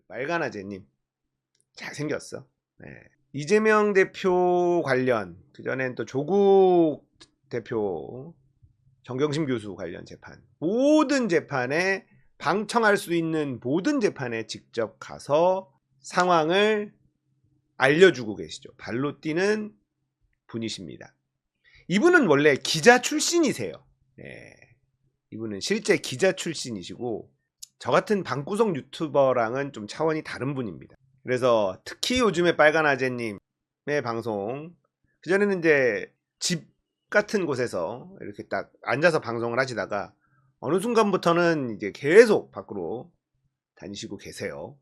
빨간아재님 잘생겼어. 네. 이재명 대표 관련, 그전엔 또 조국 대표, 정경심 교수 관련 재판, 모든 재판에 방청할 수 있는 모든 재판에 직접 가서 상황을 알려주고 계시죠. 발로 뛰는 분이십니다. 이분은 원래 기자 출신이세요. 네. 이분은 실제 기자 출신이시고 저 같은 방구석 유튜버랑은 좀 차원이 다른 분입니다. 그래서 특히 요즘에 빨간아재님의 방송, 그전에는 이제 집 같은 곳에서 이렇게 딱 앉아서 방송을 하시다가 어느 순간부터는 이제 계속 밖으로 다니시고 계세요.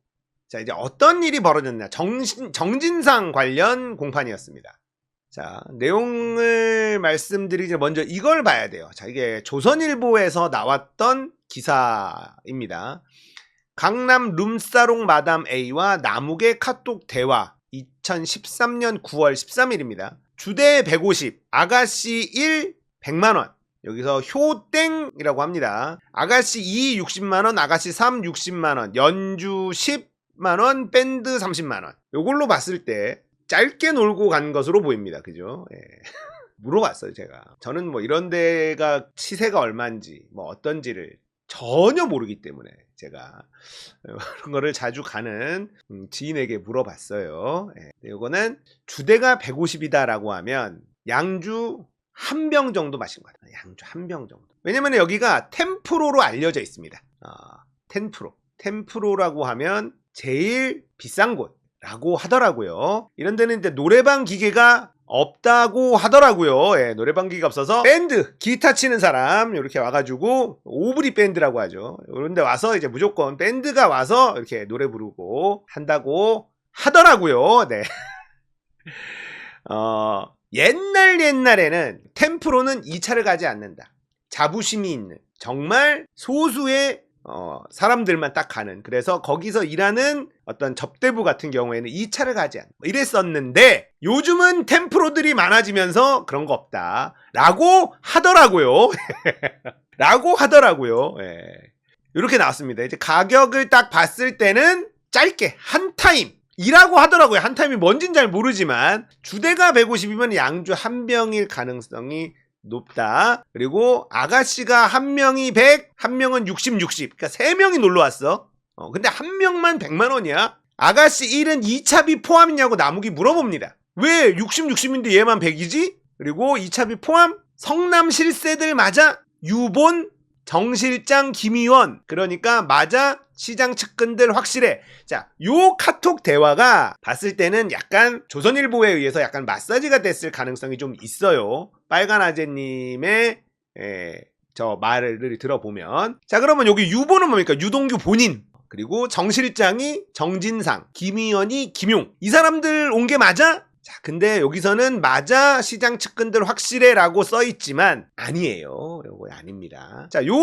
자, 이제 어떤 일이 벌어졌냐. 정진상 관련 공판이었습니다. 자, 내용을 말씀드리기 먼저 이걸 봐야 돼요. 자, 이게 조선일보에서 나왔던 기사입니다. 강남 룸사롱 마담 A와 남욱의 카톡 대화 2013년 9월 13일입니다. 주대 150, 아가씨 1 100만원. 여기서 효땡이라고 합니다. 아가씨 2 60만원, 아가씨 3 60만원, 연주 10만원, 밴드 30만원. 요걸로 봤을 때 짧게 놀고 간 것으로 보입니다. 그죠? 예. 물어봤어요, 제가. 저는 뭐 이런 데가 시세가 얼마인지, 뭐 어떤지를 전혀 모르기 때문에 제가 그런 거를 자주 가는 지인에게 물어봤어요. 예. 이거는 주대가 150이다 라고 하면 양주 한 병 정도 마신 것 같아요. 양주 한 병 정도. 왜냐면 여기가 템프로로 알려져 있습니다. 템프로라고 하면 제일 비싼 곳라고 하더라고요. 이런 데는 이제 노래방 기계가 없다고 하더라고요. 예, 노래방 기계가 없어서 밴드, 기타 치는 사람 이렇게 와가지고 오브리 밴드라고 하죠. 이런데 와서 이제 무조건 밴드가 와서 이렇게 노래 부르고 한다고 하더라고요. 네. 옛날에는 템프로는 2차를 가지 않는다. 자부심이 있는 정말 소수의 사람들만 딱 가는, 그래서 거기서 일하는 어떤 접대부 같은 경우에는 2차를 가지 않는 이랬었는데 요즘은 템프로들이 많아지면서 그런 거 없다 라고 하더라고요. 라고 하더라고요. 예. 이렇게 나왔습니다. 이제 가격을 딱 봤을 때는 짧게 한 타임 이라고 하더라고요. 한 타임이 뭔진 잘 모르지만 주대가 150이면 양주 한 병일 가능성이 높다. 그리고 아가씨가 한 명이 100, 한 명은 60. 그러니까 3명이 놀러 왔어. 근데 한 명만 100만 원이야. 아가씨 1은 2차비 포함이냐고 남욱이 물어봅니다. 왜 60인데 얘만 100이지? 그리고 2차비 포함? 성남 실세들 맞아? 유본, 정실장, 김의원. 그러니까 맞아? 시장 측근들 확실해. 자, 요 카톡 대화가 봤을 때는 약간 조선일보에 의해서 약간 마사지가 됐을 가능성이 좀 있어요. 빨간아재님의 저 말을 들어보면. 자, 그러면 여기 유본은 뭡니까? 유동규 본인. 그리고 정실장이 정진상, 김의원이 김용. 이 사람들 온 게 맞아? 자, 근데 여기서는 맞아 시장 측근들 확실해 라고 써있지만 아니에요. 요거 아닙니다. 자, 요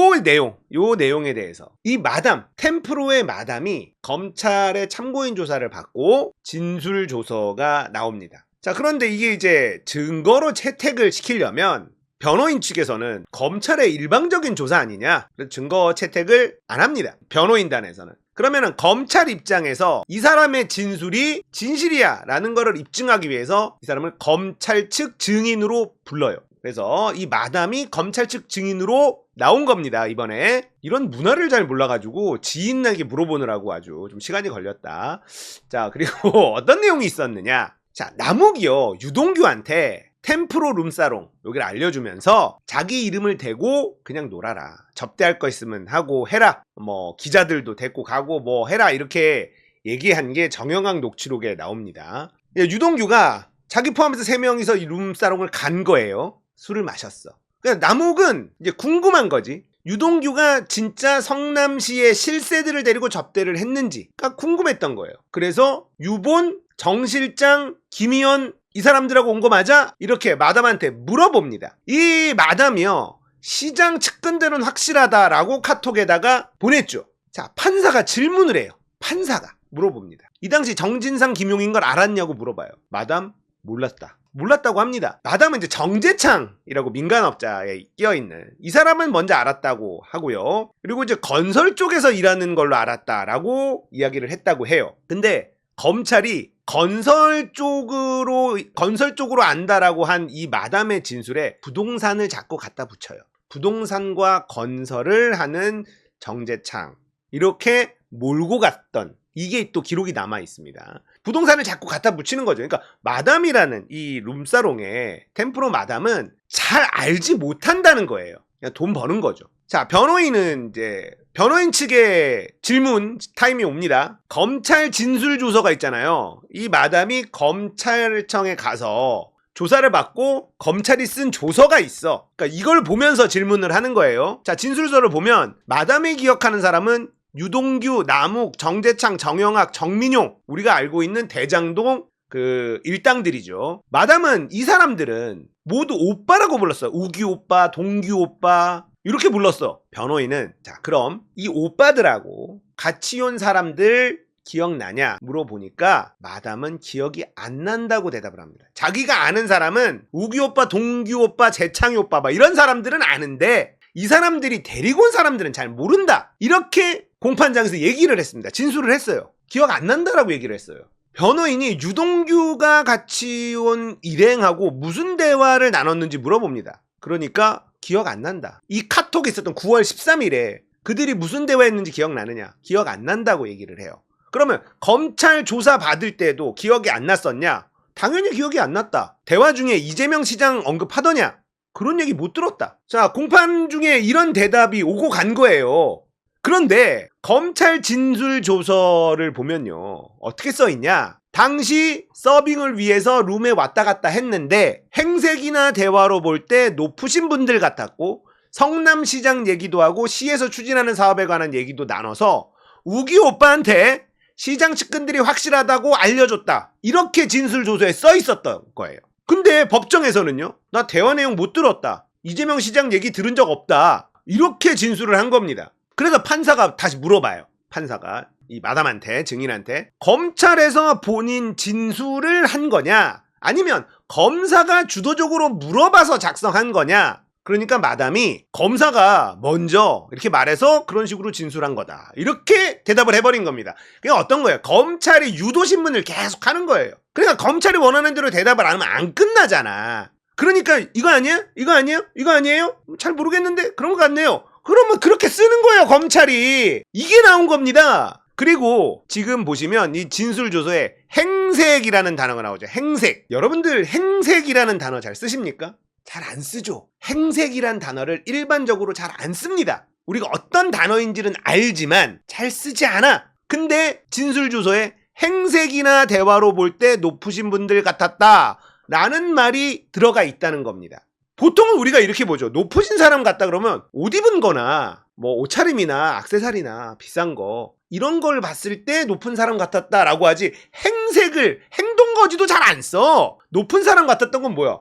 내용에 대해서 이 마담, 템프로의 마담이 검찰의 참고인 조사를 받고 진술 조서가 나옵니다. 자, 그런데 이게 이제 증거로 채택을 시키려면 변호인 측에서는 검찰의 일방적인 조사 아니냐, 증거 채택을 안 합니다. 변호인단에서는. 그러면은 검찰 입장에서 이 사람의 진술이 진실이야 라는 거를 입증하기 위해서 이 사람을 검찰 측 증인으로 불러요. 그래서 이 마담이 검찰 측 증인으로 나온 겁니다. 이번에. 이런 문화를 잘 몰라가지고 지인에게 물어보느라고 아주 좀 시간이 걸렸다. 자, 그리고 어떤 내용이 있었느냐. 자, 남욱이요 유동규한테 템프로 룸사롱 여기를 알려주면서 자기 이름을 대고 그냥 놀아라, 접대할 거 있으면 하고 해라, 뭐 기자들도 데리고 가고 뭐 해라, 이렇게 얘기한 게 정영학 녹취록에 나옵니다. 유동규가 자기 포함해서 3명이서 이 룸사롱을 간 거예요. 술을 마셨어. 그러니까 남욱은 이제 궁금한 거지. 유동규가 진짜 성남시의 실세들을 데리고 접대를 했는지가 궁금했던 거예요. 그래서 유본, 정실장, 김의원 이 사람들하고 온 거 맞아? 이렇게 마담한테 물어봅니다. 이 마담이요, 시장 측근들은 확실하다라고 카톡에다가 보냈죠. 자, 판사가 질문을 해요. 판사가 물어봅니다. 이 당시 정진상, 김용인 걸 알았냐고 물어봐요. 마담 몰랐다. 몰랐다고 합니다. 마담은 이제 정재창이라고 민간업자에 끼어있는 이 사람은 먼저 알았다고 하고요. 그리고 이제 건설 쪽에서 일하는 걸로 알았다라고 이야기를 했다고 해요. 근데 검찰이 건설 쪽으로 안다라고 한 이 마담의 진술에 부동산을 자꾸 갖다 붙여요. 부동산과 건설을 하는 정재창, 이렇게 몰고 갔던, 이게 또 기록이 남아 있습니다. 부동산을 자꾸 갖다 붙이는 거죠. 그러니까 마담이라는 이 룸사롱의 템프로 마담은 잘 알지 못한다는 거예요. 그냥 돈 버는 거죠. 자, 변호인은 이제 변호인 측의 질문 타임이 옵니다. 검찰 진술 조서가 있잖아요. 이 마담이 검찰청에 가서 조사를 받고 검찰이 쓴 조서가 있어. 그러니까 이걸 보면서 질문을 하는 거예요. 자, 진술서를 보면 마담이 기억하는 사람은 유동규, 남욱, 정재창, 정영학, 정민용, 우리가 알고 있는 대장동 그 일당들이죠. 마담은 이 사람들은 모두 오빠라고 불렀어요. 우규 오빠, 동규 오빠 이렇게 불렀어. 변호인은 자, 그럼 이 오빠들하고 같이 온 사람들 기억나냐 물어보니까 마담은 기억이 안 난다고 대답을 합니다. 자기가 아는 사람은 우규 오빠, 동규 오빠, 재창이 오빠 막 이런 사람들은 아는데 이 사람들이 데리고 온 사람들은 잘 모른다. 이렇게 공판장에서 얘기를 했습니다. 진술을 했어요. 기억 안 난다라고 얘기를 했어요. 변호인이 유동규가 같이 온 일행하고 무슨 대화를 나눴는지 물어봅니다. 그러니까 기억 안 난다. 이 카톡에 있었던 9월 13일에 그들이 무슨 대화했는지 기억나느냐? 기억 안 난다고 얘기를 해요. 그러면 검찰 조사 받을 때도 기억이 안 났었냐? 당연히 기억이 안 났다. 대화 중에 이재명 시장 언급하더냐? 그런 얘기 못 들었다. 자, 공판 중에 이런 대답이 오고 간 거예요. 그런데 검찰 진술 조서를 보면요. 어떻게 써있냐? 당시 서빙을 위해서 룸에 왔다 갔다 했는데 행색이나 대화로 볼 때 높으신 분들 같았고 성남시장 얘기도 하고 시에서 추진하는 사업에 관한 얘기도 나눠서 우기 오빠한테 시장 측근들이 확실하다고 알려줬다. 이렇게 진술조서에 써 있었던 거예요. 근데 법정에서는요. 나 대화 내용 못 들었다. 이재명 시장 얘기 들은 적 없다. 이렇게 진술을 한 겁니다. 그래서 판사가 다시 물어봐요. 판사가 이 마담한테, 증인한테 검찰에서 본인 진술을 한 거냐? 아니면 검사가 주도적으로 물어봐서 작성한 거냐? 그러니까 마담이 검사가 먼저 이렇게 말해서 그런 식으로 진술한 거다. 이렇게 대답을 해버린 겁니다. 그게 어떤 거예요? 검찰이 유도신문을 계속 하는 거예요. 그러니까 검찰이 원하는 대로 대답을 안 하면 안 끝나잖아. 그러니까 이거 아니야? 이거 아니에요? 이거 아니에요? 잘 모르겠는데? 그런 것 같네요. 그러면 그렇게 쓰는 거예요, 검찰이. 이게 나온 겁니다. 그리고 지금 보시면 이 진술조서에 행색이라는 단어가 나오죠. 행색. 여러분들 행색이라는 단어 잘 쓰십니까? 잘 안 쓰죠. 행색이란 단어를 일반적으로 잘 안 씁니다. 우리가 어떤 단어인지는 알지만 잘 쓰지 않아. 근데 진술조서에 행색이나 대화로 볼 때 높으신 분들 같았다 라는 말이 들어가 있다는 겁니다. 보통은 우리가 이렇게 보죠. 높으신 사람 같다 그러면 옷 입은 거나 뭐 옷차림이나 액세서리나 비싼 거 이런 걸 봤을 때 높은 사람 같았다 라고 하지 행색을 행동거지도 잘 안 써. 높은 사람 같았던 건 뭐야?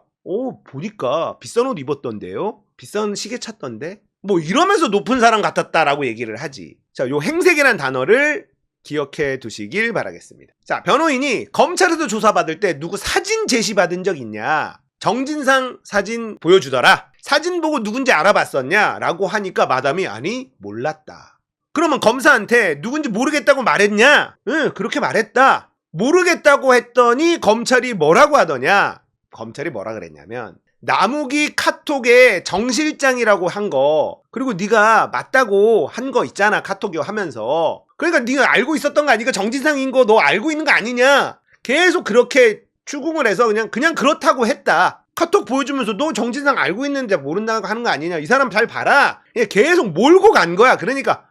보니까 비싼 옷 입었던데요? 비싼 시계 찼던데? 뭐 이러면서 높은 사람 같았다라고 얘기를 하지. 자, 요 행색이란 단어를 기억해 두시길 바라겠습니다. 자, 변호인이 검찰에서 조사받을 때 누구 사진 제시받은 적 있냐? 정진상 사진 보여주더라. 사진 보고 누군지 알아봤었냐? 라고 하니까 마담이 아니, 몰랐다. 그러면 검사한테 누군지 모르겠다고 말했냐? 응, 그렇게 말했다. 모르겠다고 했더니 검찰이 뭐라고 하더냐? 검찰이 뭐라 그랬냐면 남욱이 카톡에 정 실장이라고 한 거 그리고 네가 맞다고 한 거 있잖아 카톡이 하면서 그러니까 네가 알고 있었던 거 아니까 정진상인 거 너 알고 있는 거 아니냐 계속 그렇게 추궁을 해서 그냥 그렇다고 했다. 카톡 보여주면서 너 정진상 알고 있는데 모른다고 하는 거 아니냐 이 사람 잘 봐라 계속 몰고 간 거야. 그러니까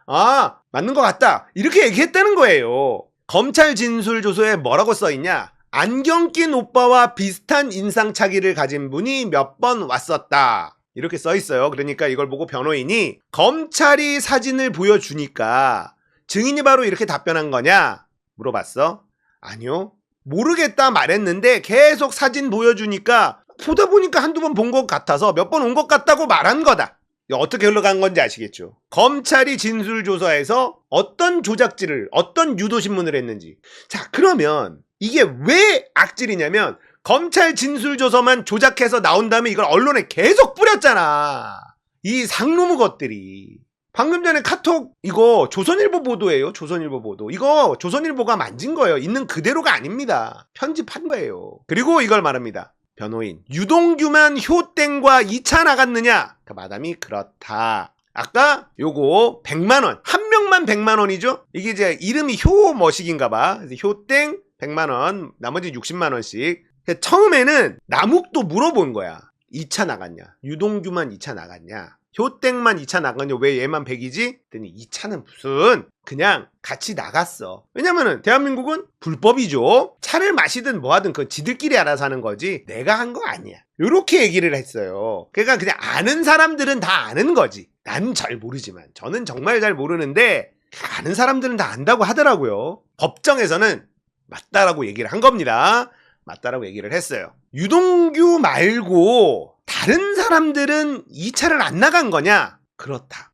맞는 것 같다 이렇게 얘기했다는 거예요. 검찰 진술조서에 뭐라고 써있냐? 안경 낀 오빠와 비슷한 인상차기를 가진 분이 몇 번 왔었다. 이렇게 써 있어요. 그러니까 이걸 보고 변호인이 검찰이 사진을 보여주니까 증인이 바로 이렇게 답변한 거냐? 물어봤어. 아니요. 모르겠다 말했는데 계속 사진 보여주니까 보다 보니까 한두 번 본 것 같아서 몇 번 온 것 같다고 말한 거다. 어떻게 흘러간 건지 아시겠죠? 검찰이 진술조사에서 어떤 조작질을, 어떤 유도신문을 했는지. 자, 그러면 이게 왜 악질이냐면 검찰 진술조서만 조작해서 나온 다음에 이걸 언론에 계속 뿌렸잖아. 이 상놈의 것들이. 방금 전에 카톡 이거 조선일보 보도예요. 조선일보 보도. 이거 조선일보가 만진 거예요. 있는 그대로가 아닙니다. 편집한 거예요. 그리고 이걸 말합니다. 변호인. 유동규만 효땡과 2차 나갔느냐? 그 마담이 그렇다. 아까 요거 100만원. 한 명만 100만원이죠? 이게 이제 이름이 효머식인가 봐. 그래서 효땡 100만원. 나머지 60만원씩. 처음에는 남욱도 물어본 거야. 2차 나갔냐? 유동규만 2차 나갔냐? 효땡만 2차 나갔냐? 왜 얘만 100이지? 그랬더니 2차는 무슨 그냥 같이 나갔어. 왜냐면은 대한민국은 불법이죠. 차를 마시든 뭐하든 그건 지들끼리 알아서 하는 거지 내가 한 거 아니야. 요렇게 얘기를 했어요. 그러니까 그냥 아는 사람들은 다 아는 거지. 난 잘 모르지만 저는 정말 잘 모르는데 아는 사람들은 다 안다고 하더라고요. 법정에서는 맞다라고 얘기를 한 겁니다. 맞다라고 얘기를 했어요. 유동규 말고 다른 사람들은 2차를 안 나간 거냐? 그렇다.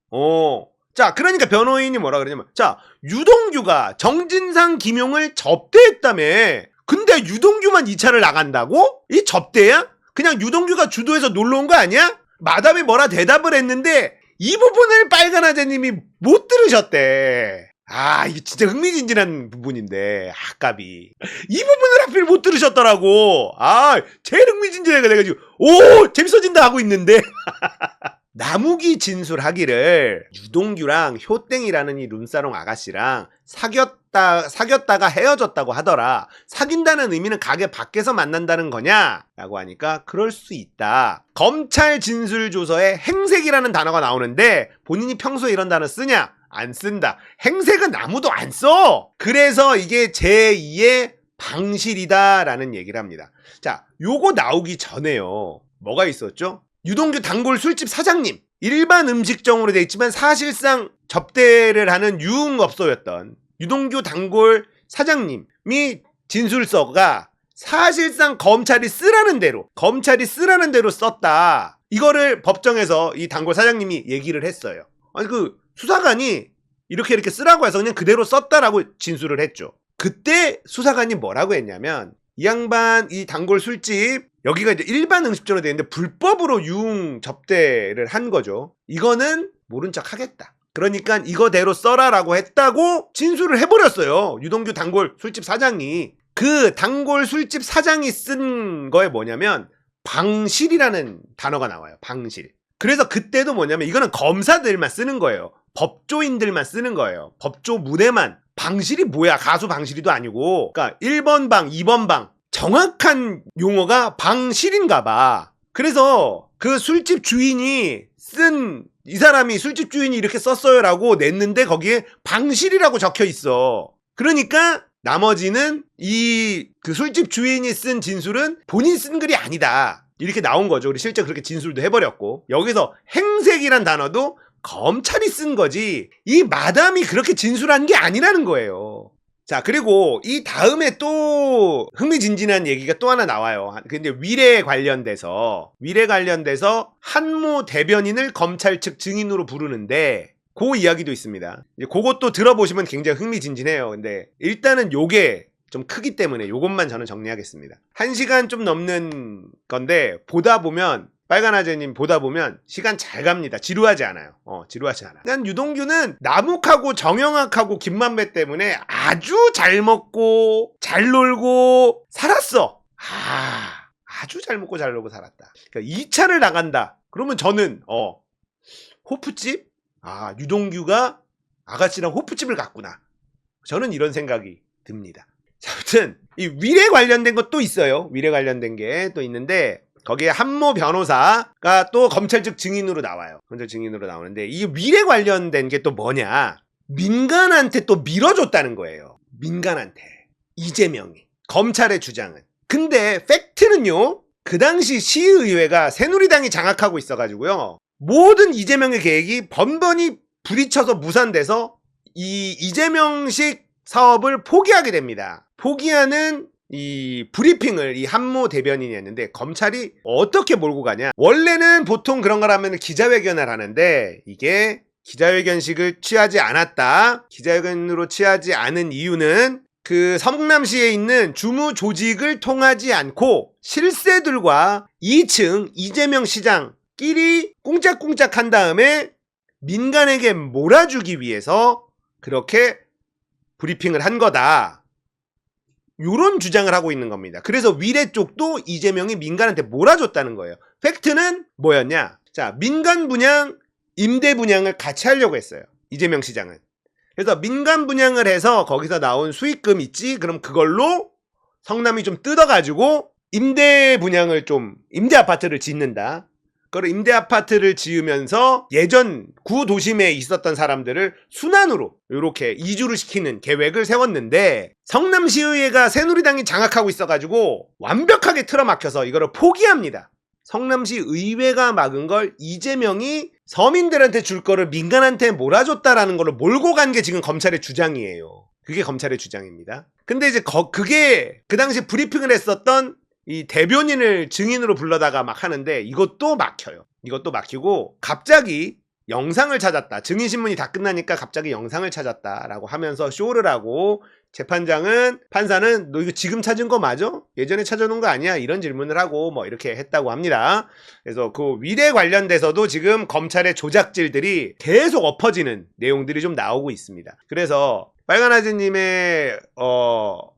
자, 그러니까 변호인이 뭐라 그러냐면, 자, 유동규가 정진상 김용을 접대했다며. 근데 유동규만 2차를 나간다고? 이 접대야? 그냥 유동규가 주도해서 놀러 온 거 아니야? 마담이 뭐라 대답을 했는데 이 부분을 빨간 아재님이 못 들으셨대. 아, 이게 진짜 흥미진진한 부분인데, 아깝이. 이 부분을 하필 못 들으셨더라고. 아, 제일 흥미진진해가 돼가지고, 오! 재밌어진다 하고 있는데. 남욱이 진술하기를 유동규랑 효땡이라는 이 룸사롱 아가씨랑 사귀었다가 헤어졌다고 하더라. 사귄다는 의미는 가게 밖에서 만난다는 거냐? 라고 하니까 그럴 수 있다. 검찰 진술조서에 행색이라는 단어가 나오는데 본인이 평소에 이런 단어 쓰냐? 안 쓴다. 행색은 아무도 안 써. 그래서 이게 제2의 방실이다라는 얘기를 합니다. 자, 요거 나오기 전에요. 뭐가 있었죠? 유동규 단골 술집 사장님. 일반 음식점으로 돼 있지만 사실상 접대를 하는 유흥업소였던 유동규 단골 사장님이 진술서가 사실상 검찰이 쓰라는 대로 썼다. 이거를 법정에서 이 단골 사장님이 얘기를 했어요. 아니 그 수사관이 이렇게 쓰라고 해서 그냥 그대로 썼다라고 진술을 했죠. 그때 수사관이 뭐라고 했냐면 이 양반 이 단골 술집 여기가 이제 일반 음식점으로 되어 있는데 불법으로 유흥 접대를 한 거죠. 이거는 모른 척 하겠다. 그러니까 이거대로 써라라고 했다고 진술을 해버렸어요. 유동규 단골 술집 사장이. 그 단골 술집 사장이 쓴 거에 뭐냐면 방실이라는 단어가 나와요. 방실. 그래서 그때도 뭐냐면 이거는 검사들만 쓰는 거예요. 법조인들만 쓰는 거예요. 법조 무대만. 방실이 뭐야? 가수 방실이도 아니고. 그러니까 1번 방, 2번 방. 정확한 용어가 방실인가 봐. 그래서 그 술집 주인이 이 사람이 술집 주인이 이렇게 썼어요라고 냈는데 거기에 방실이라고 적혀 있어. 그러니까 나머지는 그 술집 주인이 쓴 진술은 본인 쓴 글이 아니다. 이렇게 나온 거죠. 우리 실제 그렇게 진술도 해버렸고. 여기서 행색이란 단어도 검찰이 쓴 거지 이 마담이 그렇게 진술한 게 아니라는 거예요. 자, 그리고 이 다음에 또 흥미진진한 얘기가 또 하나 나와요. 근데 위례 관련돼서 한모 대변인을 검찰 측 증인으로 부르는데 그 이야기도 있습니다. 그것도 들어보시면 굉장히 흥미진진해요. 근데 일단은 요게 좀 크기 때문에 요것만 저는 정리하겠습니다. 1시간 좀 넘는 건데 빨간 아재님 보다 보면 시간 잘 갑니다. 지루하지 않아요. 지루하지 않아. 난 유동규는 남욱하고 정영학하고 김만배 때문에 아주 잘 먹고 잘 놀고 살았어. 아주 잘 먹고 잘 놀고 살았다. 그러니까 2차를 나간다. 그러면 저는 호프집? 유동규가 아가씨랑 호프집을 갔구나. 저는 이런 생각이 듭니다. 자, 아무튼 이 위례 관련된 것도 있어요. 위례 관련된 게 또 있는데 거기에 한모 변호사가 또 검찰 측 증인으로 나와요. 검찰 증인으로 나오는데 이 위례 관련된 게 또 뭐냐? 민간한테 또 밀어줬다는 거예요. 민간한테. 이재명이. 검찰의 주장은. 근데 팩트는요. 그 당시 시의회가 새누리당이 장악하고 있어가지고요. 모든 이재명의 계획이 번번이 부딪혀서 무산돼서 이 이재명식 사업을 포기하게 됩니다. 포기하는 이 브리핑을 이 한모 대변인이 했는데 검찰이 어떻게 몰고 가냐. 원래는 보통 그런 거라면 기자회견을 하는데 이게 기자회견식을 취하지 않았다. 기자회견으로 취하지 않은 이유는 그 성남시에 있는 주무 조직을 통하지 않고 실세들과 2층 이재명 시장끼리 꿍짝꿍짝 한 다음에 민간에게 몰아주기 위해서 그렇게 브리핑을 한 거다. 요런 주장을 하고 있는 겁니다. 그래서 위례 쪽도 이재명이 민간한테 몰아줬다는 거예요. 팩트는 뭐였냐? 자, 민간 분양, 임대 분양을 같이 하려고 했어요. 이재명 시장은. 그래서 민간 분양을 해서 거기서 나온 수익금 있지? 그럼 그걸로 성남이 좀 뜯어가지고 임대 분양을 좀, 임대 아파트를 짓는다. 그걸 임대 아파트를 지으면서 예전 구도심에 있었던 사람들을 순환으로 이렇게 이주를 시키는 계획을 세웠는데 성남시의회가 새누리당이 장악하고 있어가지고 완벽하게 틀어막혀서 이거를 포기합니다. 성남시 의회가 막은 걸 이재명이 서민들한테 줄 거를 민간한테 몰아줬다라는 거를 몰고 간 게 지금 검찰의 주장이에요. 그게 검찰의 주장입니다. 근데 이제 그게 그 당시 브리핑을 했었던 이 대변인을 증인으로 불러다가 막 하는데 이것도 막혀요. 이것도 막히고 갑자기 영상을 찾았다. 증인신문이 다 끝나니까 갑자기 영상을 찾았다라고 하면서 쇼를 하고 판사는 너 이거 지금 찾은 거 맞아? 예전에 찾아놓은 거 아니야? 이런 질문을 하고 뭐 이렇게 했다고 합니다. 그래서 그 위례 관련돼서도 지금 검찰의 조작질들이 계속 엎어지는 내용들이 좀 나오고 있습니다. 그래서 빨간아지님의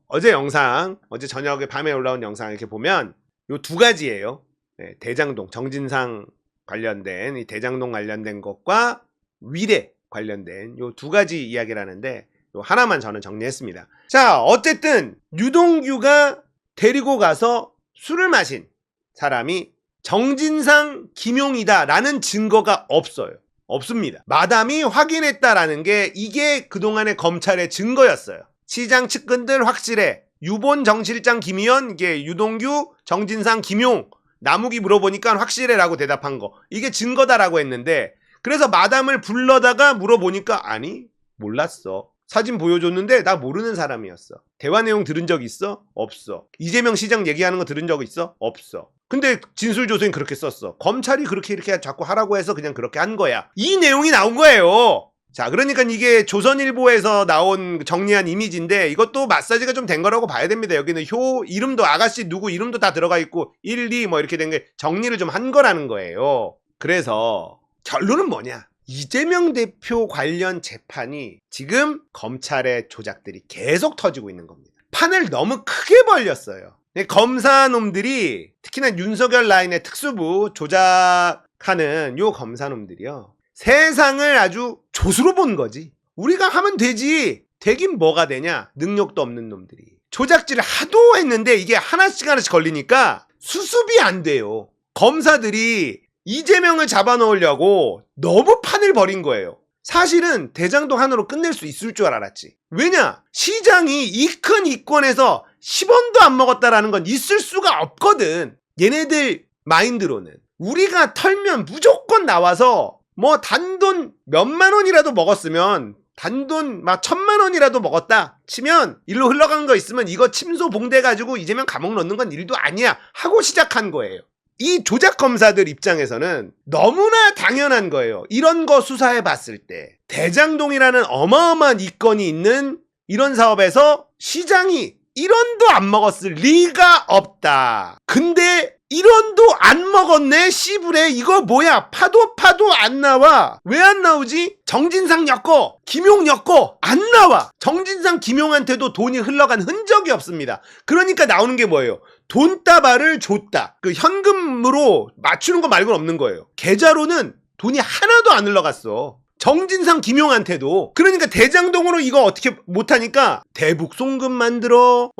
어제 영상, 어제 저녁에 밤에 올라온 영상 이렇게 보면 요 두 가지예요. 네, 대장동, 정진상 관련된 이 대장동 관련된 것과 위례 관련된 요 두 가지 이야기를 하는데 요 하나만 저는 정리했습니다. 자, 어쨌든 유동규가 데리고 가서 술을 마신 사람이 정진상, 김용이다라는 증거가 없어요. 없습니다. 마담이 확인했다라는 게 이게 그동안의 검찰의 증거였어요. 시장 측근들 확실해. 유본 정실장 김의원, 이게 유동규, 정진상, 김용, 나무기 물어보니까 확실해라고 대답한 거. 이게 증거다라고 했는데 그래서 마담을 불러다가 물어보니까 아니 몰랐어. 사진 보여줬는데 나 모르는 사람이었어. 대화 내용 들은 적 있어? 없어. 이재명 시장 얘기하는 거 들은 적 있어? 없어. 근데 진술조서엔 그렇게 썼어. 검찰이 그렇게 이렇게 자꾸 하라고 해서 그냥 그렇게 한 거야. 이 내용이 나온 거예요. 자, 그러니까 이게 조선일보에서 나온 정리한 이미지인데 이것도 마사지가 좀 된 거라고 봐야 됩니다. 여기는 이름도 아가씨 누구 이름도 다 들어가 있고 1, 2 뭐 이렇게 된 게 정리를 좀 한 거라는 거예요. 그래서 결론은 뭐냐? 이재명 대표 관련 재판이 지금 검찰의 조작들이 계속 터지고 있는 겁니다. 판을 너무 크게 벌렸어요. 검사놈들이 특히나 윤석열 라인의 특수부 조작하는 요 검사놈들이요. 세상을 아주 조수로 본 거지. 우리가 하면 되지. 되긴 뭐가 되냐. 능력도 없는 놈들이. 조작질을 하도 했는데 이게 하나씩 걸리니까 수습이 안 돼요. 검사들이 이재명을 잡아넣으려고 너무 판을 벌인 거예요. 사실은 대장동 하나로 끝낼 수 있을 줄 알았지. 왜냐? 시장이 이 큰 이권에서 10원도 안 먹었다라는 건 있을 수가 없거든. 얘네들 마인드로는. 우리가 털면 무조건 나와서 뭐 단돈 몇만 원이라도 먹었으면 단돈 막 1,000만 원이라도 먹었다 치면 일로 흘러간 거 있으면 이거 침소 봉대 가지고 이재명 감옥 넣는 건 일도 아니야 하고 시작한 거예요. 이 조작 검사들 입장에서는 너무나 당연한 거예요. 이런 거 수사해 봤을 때 대장동이라는 어마어마한 이권이 있는 이런 사업에서 시장이 1원도 안 먹었을 리가 없다. 근데 1원도 안 먹었네. 씨부레 이거 뭐야. 파도 안 나와. 왜 안 나오지? 정진상 엮고 김용 엮고 안 나와. 정진상 김용한테도 돈이 흘러간 흔적이 없습니다. 그러니까 나오는 게 뭐예요? 돈다발을 줬다. 그 현금으로 맞추는 거 말고는 없는 거예요. 계좌로는 돈이 하나도 안 흘러갔어. 정진상 김용한테도. 그러니까 대장동으로 이거 어떻게 못하니까 대북 송금 만들어,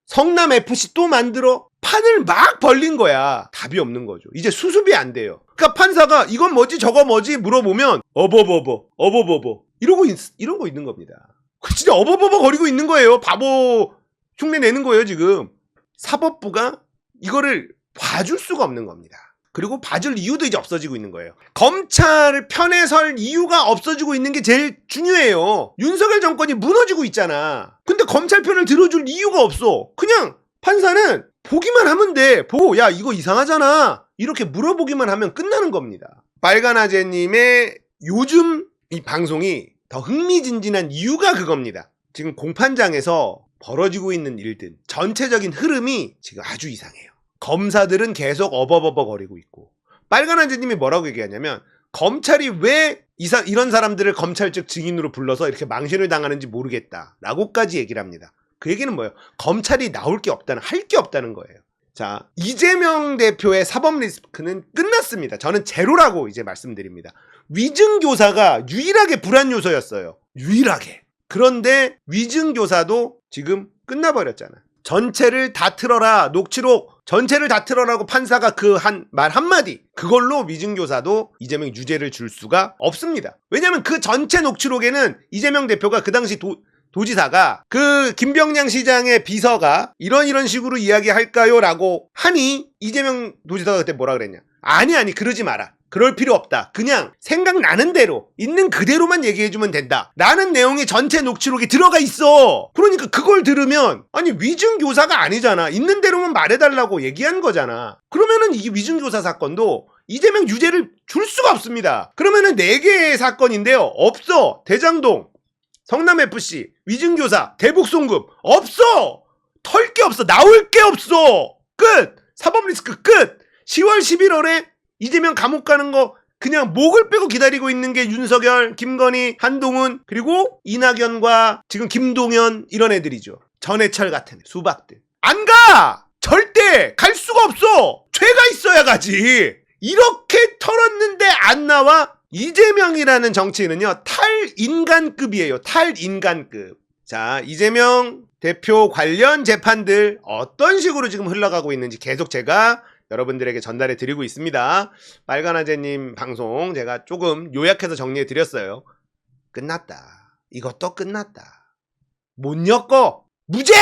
성남FC 또 만들어. 판을 막 벌린 거야. 답이 없는 거죠. 이제 수습이 안 돼요. 그러니까 판사가 이건 뭐지 저거 뭐지 물어보면 어버버버 이런 거 있는 겁니다. 진짜 어버버버 거리고 있는 거예요. 바보 흉내 내는 거예요 지금. 사법부가 이거를 봐줄 수가 없는 겁니다. 그리고 봐줄 이유도 이제 없어지고 있는 거예요. 검찰 편에 설 이유가 없어지고 있는 게 제일 중요해요. 윤석열 정권이 무너지고 있잖아. 근데 검찰 편을 들어줄 이유가 없어. 그냥 판사는 보기만 하면 돼. 보고 야 이거 이상하잖아. 이렇게 물어보기만 하면 끝나는 겁니다. 빨간아재님의 요즘 이 방송이 더 흥미진진한 이유가 그겁니다. 지금 공판장에서 벌어지고 있는 일들, 전체적인 흐름이 지금 아주 이상해요. 검사들은 계속 어버버버거리고 있고, 빨간 한재님이 뭐라고 얘기하냐면 검찰이 왜 이런 사람들을 검찰 측 증인으로 불러서 이렇게 망신을 당하는지 모르겠다라고까지 얘기를 합니다. 그 얘기는 뭐예요? 검찰이 나올 게 없다는, 할 게 없다는 거예요. 자, 이재명 대표의 사법 리스크는 끝났습니다. 저는 제로라고 이제 말씀드립니다. 위증교사가 유일하게 불안 요소였어요. 유일하게. 그런데 위증교사도 지금 끝나버렸잖아. 전체를 다 틀어라, 녹취록 전체를 다 틀어라고 판사가 그 말 한마디, 그걸로 위증교사도 이재명 유죄를 줄 수가 없습니다. 왜냐면 그 전체 녹취록에는 이재명 대표가 그 당시 도지사가 그 김병량 시장의 비서가 이런 식으로 이야기할까요? 라고 하니 이재명 도지사가 그때 뭐라 그랬냐? 아니 그러지 마라. 그럴 필요 없다. 그냥 생각나는 대로 있는 그대로만 얘기해주면 된다 라는 내용이 전체 녹취록에 들어가 있어. 그러니까 그걸 들으면 아니 위증교사가 아니잖아. 있는 대로만 말해달라고 얘기한 거잖아. 그러면은 이 위증교사 사건도 이재명 유죄를 줄 수가 없습니다. 그러면은 4개의 사건인데요. 없어. 대장동, 성남FC, 위증교사, 대북송금 없어. 털 게 없어. 나올 게 없어. 끝. 사법 리스크 끝. 10월 11월에 이재명 감옥 가는 거 그냥 목을 빼고 기다리고 있는 게 윤석열, 김건희, 한동훈, 그리고 이낙연과 지금 김동연 이런 애들이죠. 전해철 같은 수박들. 안 가! 절대 갈 수가 없어. 죄가 있어야 가지. 이렇게 털었는데 안 나와? 이재명이라는 정치인은요, 탈인간급이에요. 탈인간급. 자, 이재명 대표 관련 재판들 어떤 식으로 지금 흘러가고 있는지 계속 제가 여러분들에게 전달해 드리고 있습니다. 빨간아재님 방송 제가 조금 요약해서 정리해 드렸어요. 끝났다. 이것도 끝났다. 못 엮어. 무죄!